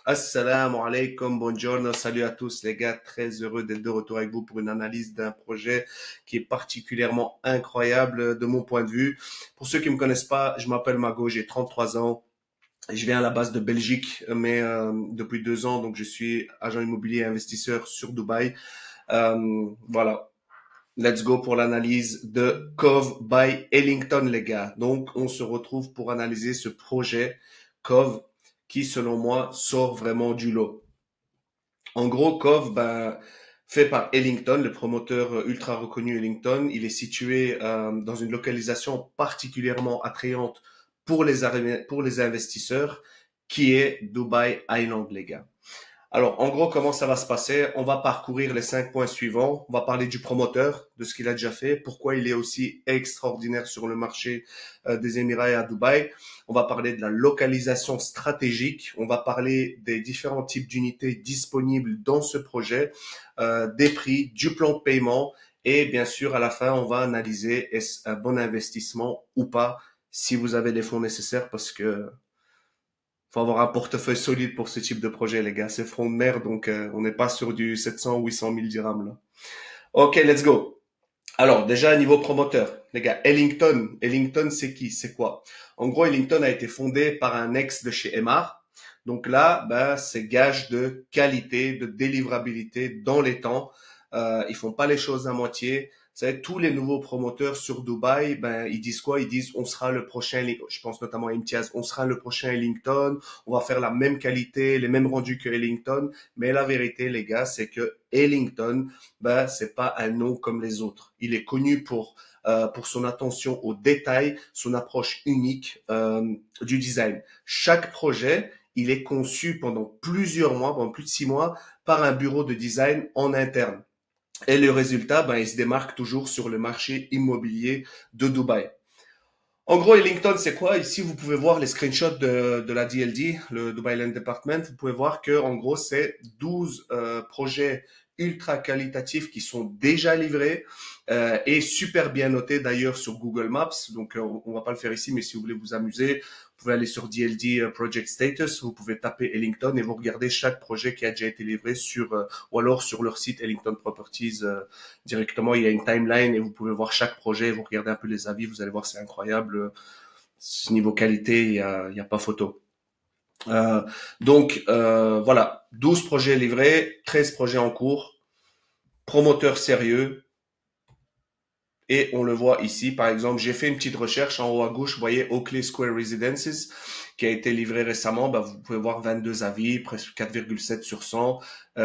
Assalamu alaikum, buongiorno, salut à tous les gars, très heureux d'être de retour avec vous pour une analyse d'un projet qui est particulièrement incroyable de mon point de vue. Pour ceux qui me connaissent pas, je m'appelle Mago, j'ai 33 ans, je viens à la base de Belgique, mais depuis 2 ans, donc je suis agent immobilier et investisseur sur Dubaï. Voilà, let's go pour l'analyse de Cove by Ellington les gars. Donc on se retrouve pour analyser ce projet Cove qui, selon moi, sort vraiment du lot. En gros, Cove, fait par Ellington, le promoteur ultra reconnu Ellington. Il est situé dans une localisation particulièrement attrayante pour les investisseurs, qui est Dubai Island, les gars. Alors, en gros, comment ça va se passer? On va parcourir les 5 points suivants. On va parler du promoteur, de ce qu'il a déjà fait, pourquoi il est aussi extraordinaire sur le marché des Émirats et à Dubaï. On va parler de la localisation stratégique. On va parler des différents types d'unités disponibles dans ce projet, des prix, du plan de paiement. Et bien sûr, à la fin, on va analyser est-ce un bon investissement ou pas, si vous avez les fonds nécessaires, parce que faut avoir un portefeuille solide pour ce type de projet, les gars. C'est front de mer, donc on n'est pas sur du 700 ou 800 000 dirhams, là. Ok, let's go. Alors, déjà, niveau promoteur, les gars, Ellington. Ellington, c'est qui? C'est quoi? En gros, Ellington a été fondé par un ex de chez Emar. Donc là, c'est gage de qualité, de délivrabilité dans les temps. Ils font pas les choses à moitié. Vous savez, tous les nouveaux promoteurs sur Dubaï, ils disent quoi? Ils disent, on sera le prochain, je pense notamment à Imtiaz, on sera le prochain Ellington, on va faire la même qualité, les mêmes rendus que Ellington. Mais la vérité, les gars, c'est que Ellington, c'est pas un nom comme les autres. Il est connu pour son attention aux détails, son approche unique du design. Chaque projet, il est conçu pendant plusieurs mois, pendant plus de 6 mois, par un bureau de design en interne. Et le résultat, il se démarque toujours sur le marché immobilier de Dubaï. En gros, Ellington, c'est quoi? Ici, vous pouvez voir les screenshots de la DLD, le Dubai Land Department. Vous pouvez voir que, en gros, c'est 12 projets ultra qualitatifs qui sont déjà livrés et super bien notés d'ailleurs sur Google Maps. Donc, on va pas le faire ici, mais si vous voulez vous amuser, vous pouvez aller sur DLD Project Status, vous pouvez taper Ellington et vous regardez chaque projet qui a déjà été livré ou alors sur leur site Ellington Properties directement. Il y a une timeline et vous pouvez voir chaque projet, vous regardez un peu les avis, vous allez voir, c'est incroyable. Ce niveau qualité, il y a pas photo. Voilà, 12 projets livrés, 13 projets en cours, promoteur sérieux. Et on le voit ici, par exemple, j'ai fait une petite recherche en haut à gauche, vous voyez Oakley Square Residences, qui a été livré récemment. Vous pouvez voir 22 avis, presque 4,7 sur 100,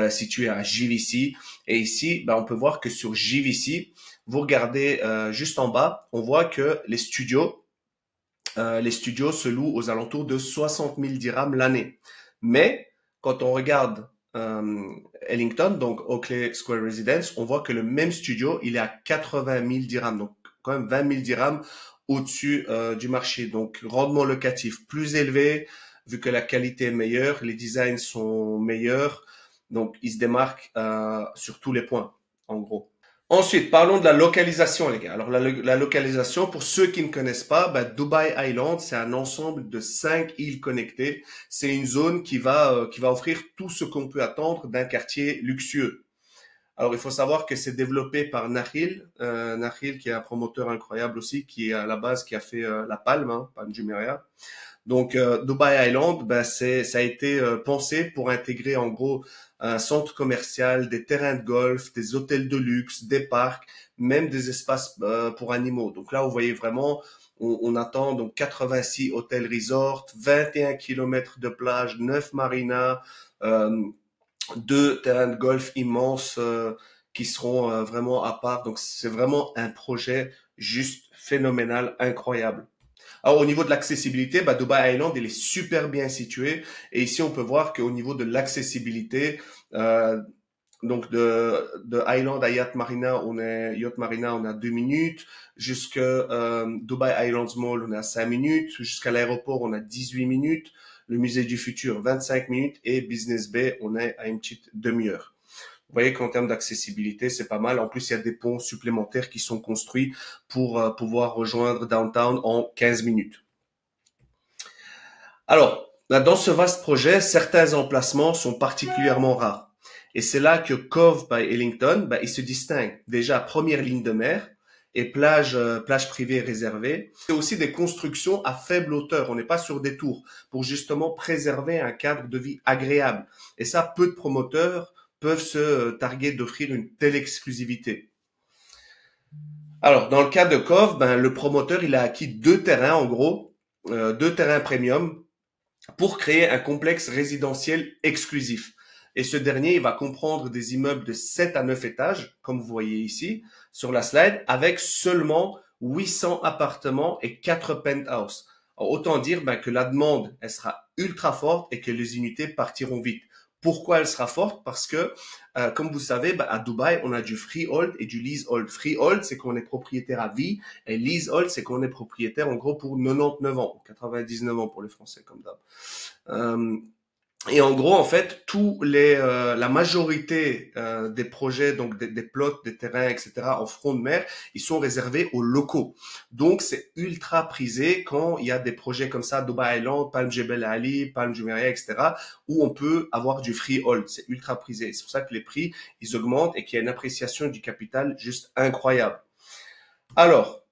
situé à JVC. Et ici, on peut voir que sur JVC, vous regardez juste en bas, on voit que les studios se louent aux alentours de 60 000 dirhams l'année. Mais quand on regarde Ellington, donc Oakley Square Residence, on voit que le même studio, il est à 80 000 dirhams, donc quand même 20 000 dirhams au-dessus du marché. Donc rendement locatif plus élevé, vu que la qualité est meilleure, les designs sont meilleurs, donc il se démarque sur tous les points, en gros. Ensuite, parlons de la localisation, les gars. Alors, la localisation, pour ceux qui ne connaissent pas, Dubai Island, c'est un ensemble de 5 îles connectées. C'est une zone qui va offrir tout ce qu'on peut attendre d'un quartier luxueux. Alors, il faut savoir que c'est développé par Nakhil, Nakhil qui est un promoteur incroyable aussi, qui est à la base qui a fait la Palme, Palme Jumeirah. Donc, Dubai Island, ça a été pensé pour intégrer en gros un centre commercial, des terrains de golf, des hôtels de luxe, des parcs, même des espaces pour animaux. Donc là, vous voyez vraiment, on attend donc 86 hôtels resorts, 21 kilomètres de plage, 9 marinas, 2 terrains de golf immenses qui seront vraiment à part. Donc c'est vraiment un projet juste phénoménal, incroyable. Alors, au niveau de l'accessibilité, Dubai Island, il est super bien situé. Et ici, on peut voir qu'au niveau de l'accessibilité, donc de Island à Yacht Marina, on a 2 minutes. Jusqu'à Dubai Islands Mall, on a 5 minutes. Jusqu'à l'aéroport, on a 18 minutes. Le musée du futur, 25 minutes. Et Business Bay, on est à une petite demi-heure. Vous voyez qu'en termes d'accessibilité, c'est pas mal. En plus, il y a des ponts supplémentaires qui sont construits pour pouvoir rejoindre Downtown en 15 minutes. Alors, Là, dans ce vaste projet, certains emplacements sont particulièrement rares. Et c'est là que Cove by Ellington, il se distingue. Déjà, première ligne de mer et plage privée réservée. C'est aussi des constructions à faible hauteur. On n'est pas sur des tours pour justement préserver un cadre de vie agréable. Et ça, peu de promoteurs peuvent se targuer d'offrir une telle exclusivité. Alors, dans le cas de Cove, le promoteur, il a acquis deux terrains, en gros, deux terrains premium pour créer un complexe résidentiel exclusif. Et ce dernier, il va comprendre des immeubles de 7 à 9 étages, comme vous voyez ici sur la slide, avec seulement 800 appartements et 4 penthouses. Autant dire que la demande, elle sera ultra forte et que les unités partiront vite. Pourquoi elle sera forte? Parce que, comme vous savez, à Dubaï, on a du freehold et du leasehold. Freehold, c'est qu'on est propriétaire à vie, et leasehold, c'est qu'on est propriétaire en gros pour 99 ans, 99 ans pour les Français comme d'hab. Euh, et en gros, en fait, la majorité des projets, donc des plots, des terrains, etc., en front de mer, ils sont réservés aux locaux. Donc, c'est ultra prisé quand il y a des projets comme ça, Dubai Island, Palm Jebel Ali, Palm Jumeirah, etc., où on peut avoir du freehold. C'est ultra prisé. C'est pour ça que les prix, ils augmentent et qu'il y a une appréciation du capital juste incroyable. Alors,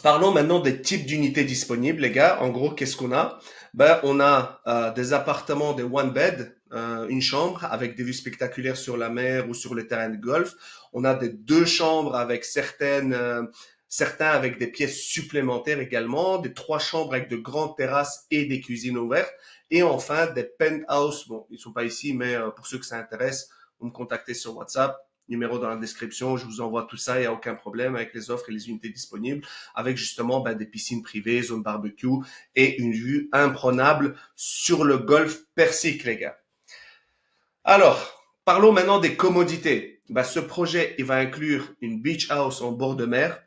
parlons maintenant des types d'unités disponibles, les gars. En gros, qu'est-ce qu'on a? On a des appartements de one bed, une chambre avec des vues spectaculaires sur la mer ou sur le terrain de golf. On a des deux chambres avec certains avec des pièces supplémentaires également, des trois chambres avec de grandes terrasses et des cuisines ouvertes. Et enfin, des penthouses. Bon, ils sont pas ici, mais pour ceux que ça intéresse, vous me contactez sur WhatsApp. Numéro dans la description, je vous envoie tout ça, il n'y a aucun problème avec les offres et les unités disponibles, avec justement des piscines privées, zone barbecue et une vue imprenable sur le golfe Persique, les gars. Alors, parlons maintenant des commodités. Ce projet, il va inclure une beach house en bord de mer.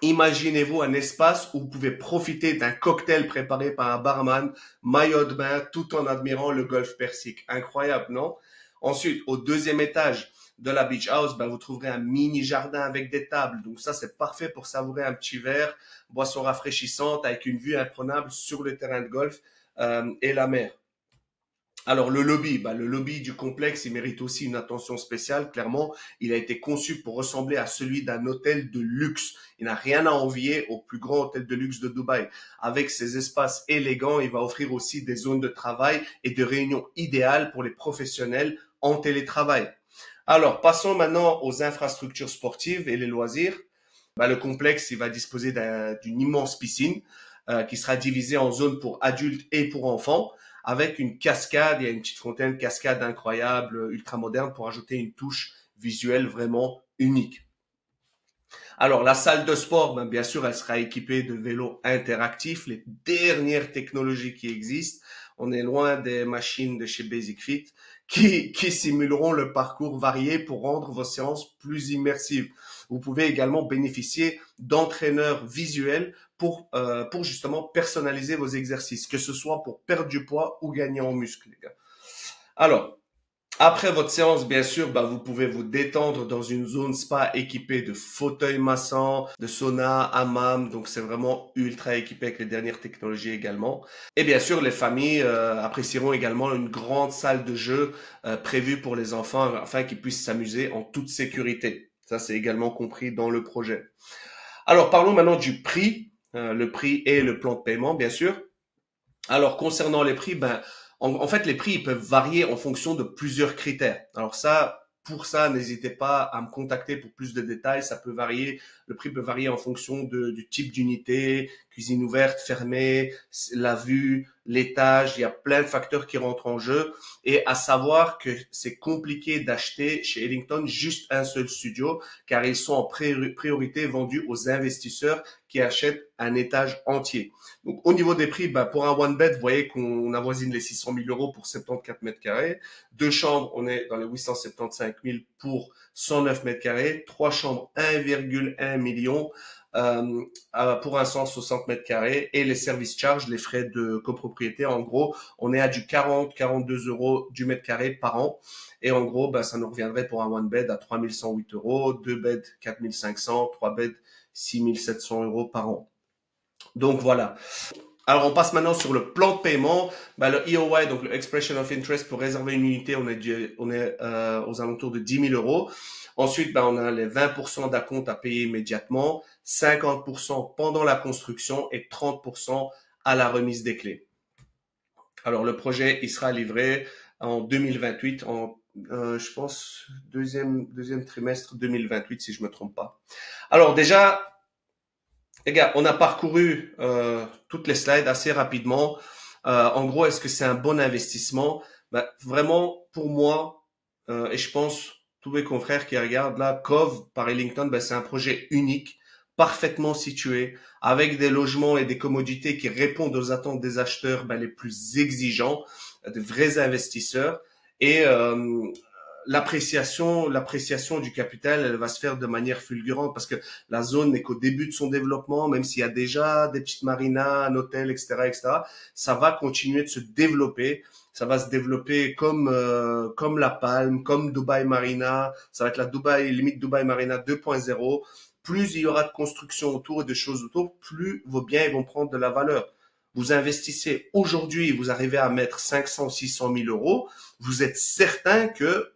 Imaginez-vous un espace où vous pouvez profiter d'un cocktail préparé par un barman, maillot de bain, tout en admirant le golfe Persique. Incroyable, non? Ensuite, au deuxième étage de la beach house, vous trouverez un mini jardin avec des tables. Donc ça, c'est parfait pour savourer un petit verre, boisson rafraîchissante avec une vue imprenable sur le terrain de golf et la mer. Alors le lobby du complexe, il mérite aussi une attention spéciale. Clairement, il a été conçu pour ressembler à celui d'un hôtel de luxe. Il n'a rien à envier au plus grand hôtel de luxe de Dubaï. Avec ses espaces élégants, il va offrir aussi des zones de travail et de réunion idéales pour les professionnels en télétravail. Alors, passons maintenant aux infrastructures sportives et les loisirs. Le complexe, il va disposer d'une immense piscine qui sera divisée en zones pour adultes et pour enfants, avec une cascade, il y a une petite fontaine cascade incroyable, ultra moderne, pour ajouter une touche visuelle vraiment unique. Alors, la salle de sport, bien sûr, elle sera équipée de vélos interactifs, les dernières technologies qui existent. On est loin des machines de chez Basic Fit qui simuleront le parcours varié pour rendre vos séances plus immersives. Vous pouvez également bénéficier d'entraîneurs visuels pour justement personnaliser vos exercices, que ce soit pour perdre du poids ou gagner en muscle, les gars. Alors, après votre séance, bien sûr, vous pouvez vous détendre dans une zone spa équipée de fauteuils massants, de sauna, hammam. Donc, c'est vraiment ultra équipé avec les dernières technologies également. Et bien sûr, les familles apprécieront également une grande salle de jeu prévue pour les enfants afin qu'ils puissent s'amuser en toute sécurité. Ça, c'est également compris dans le projet. Alors, parlons maintenant du prix. Le prix et le plan de paiement, bien sûr. Alors, concernant les prix, en fait, les prix ils peuvent varier en fonction de plusieurs critères. Alors ça, pour ça, n'hésitez pas à me contacter pour plus de détails. Ça peut varier, le prix peut varier en fonction du type d'unité, cuisine ouverte, fermée, la vue, l'étage. Il y a plein de facteurs qui rentrent en jeu. Et à savoir que c'est compliqué d'acheter chez Ellington juste un seul studio, car ils sont en priorité vendus aux investisseurs qui achètent un étage entier. Donc, au niveau des prix, pour un one bed, vous voyez qu'on avoisine les 600 000 euros pour 74 mètres carrés. Deux chambres, on est dans les 875 000 pour 109 mètres carrés. Trois chambres, 1,1 million pour un 160 mètres carrés. Et les service charges, les frais de copropriété, en gros, on est à du 42 euros du mètre carré par an. Et en gros, ça nous reviendrait pour un one bed à 3108 euros, deux beds 4500, trois beds 6700 euros par an. Donc voilà. Alors, on passe maintenant sur le plan de paiement. Ben, le EOI, donc le Expression of Interest, pour réserver une unité, on est aux alentours de 10 000 euros. Ensuite, ben, on a les 20% d'acompte à payer immédiatement, 50% pendant la construction et 30% à la remise des clés. Alors, le projet, il sera livré en 2028, je pense, deuxième trimestre 2028, si je me trompe pas. Alors, déjà, les gars, on a parcouru toutes les slides assez rapidement. En gros, est-ce que c'est un bon investissement? Ben, vraiment, pour moi, et je pense tous mes confrères qui regardent là, Cove par Ellington, ben, c'est un projet unique, parfaitement situé, avec des logements et des commodités qui répondent aux attentes des acheteurs ben, les plus exigeants, de vrais investisseurs. Et l'appréciation du capital, elle va se faire de manière fulgurante parce que la zone n'est qu'au début de son développement, même s'il y a déjà des petites marinas, un hôtel, etc., ça va continuer de se développer. Ça va se développer comme La Palme, comme Dubai Marina. Ça va être la limite Dubai Marina 2.0. Plus il y aura de construction autour et de choses autour, plus vos biens ils vont prendre de la valeur. Vous investissez aujourd'hui, vous arrivez à mettre 500 ou 600 000 euros, vous êtes certain que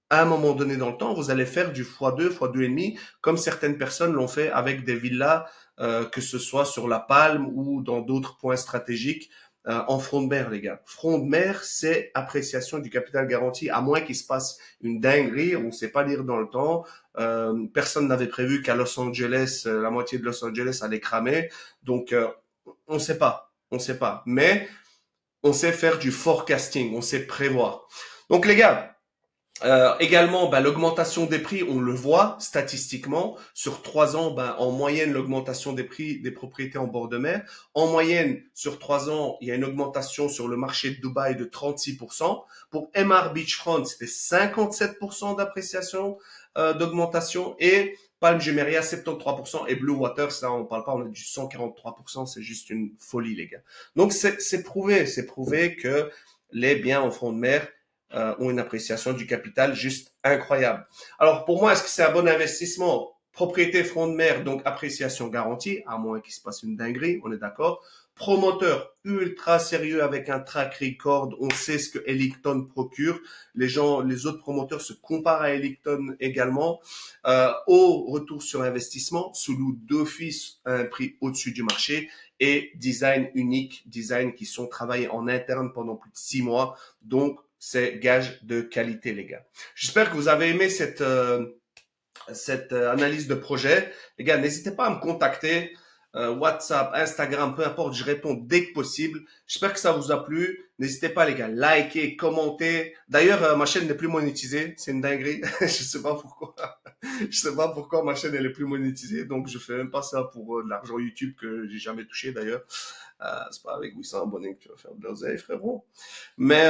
à un moment donné dans le temps, vous allez faire du x2, x2,5, comme certaines personnes l'ont fait avec des villas, que ce soit sur La Palme ou dans d'autres points stratégiques en front de mer, les gars. Front de mer, c'est appréciation du capital garanti, à moins qu'il se passe une dinguerie, on ne sait pas lire dans le temps. Personne n'avait prévu qu'à Los Angeles, la moitié de Los Angeles allait cramer. Donc, on ne sait pas, on ne sait pas. Mais on sait faire du forecasting, on sait prévoir. Donc, les gars, également, ben, l'augmentation des prix, on le voit statistiquement. Sur 3 ans, ben, en moyenne, l'augmentation des prix des propriétés en bord de mer. En moyenne, sur 3 ans, il y a une augmentation sur le marché de Dubaï de 36%. Pour MR Beachfront, c'était 57% d'appréciation, d'augmentation. Et Palm Jumeirah, 73%. Et Blue Water, ça, on parle pas, on a du 143%. C'est juste une folie, les gars. Donc, c'est prouvé que les biens en front de mer ont une appréciation du capital juste incroyable. Alors pour moi, est-ce que c'est un bon investissement? Propriété front de mer, donc appréciation garantie, à moins qu'il se passe une dinguerie, on est d'accord. Promoteur ultra sérieux avec un track record, on sait ce que Ellington procure. Les autres promoteurs se comparent à Ellington également. Au retour sur investissement, sous d'office à un prix au-dessus du marché et design unique, design qui sont travaillés en interne pendant plus de 6 mois. Donc, c'est gage de qualité, les gars. J'espère que vous avez aimé cette analyse de projet. Les gars, n'hésitez pas à me contacter. WhatsApp, Instagram, peu importe, je réponds dès que possible. J'espère que ça vous a plu. N'hésitez pas, les gars, likez, commentez. D'ailleurs, ma chaîne n'est plus monétisée. C'est une dinguerie. Je sais pas pourquoi. Je sais pas pourquoi ma chaîne elle est plus monétisée. Donc, je fais même pas ça pour de l'argent YouTube que j'ai jamais touché d'ailleurs. C'est pas avec 800 abonnés que tu vas faire de l'oseille, frérot. Mais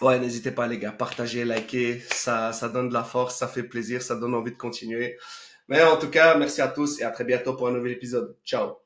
ouais, n'hésitez pas les gars, partagez, likez, ça donne de la force, ça fait plaisir, ça donne envie de continuer. Mais en tout cas, merci à tous et à très bientôt pour un nouvel épisode. Ciao.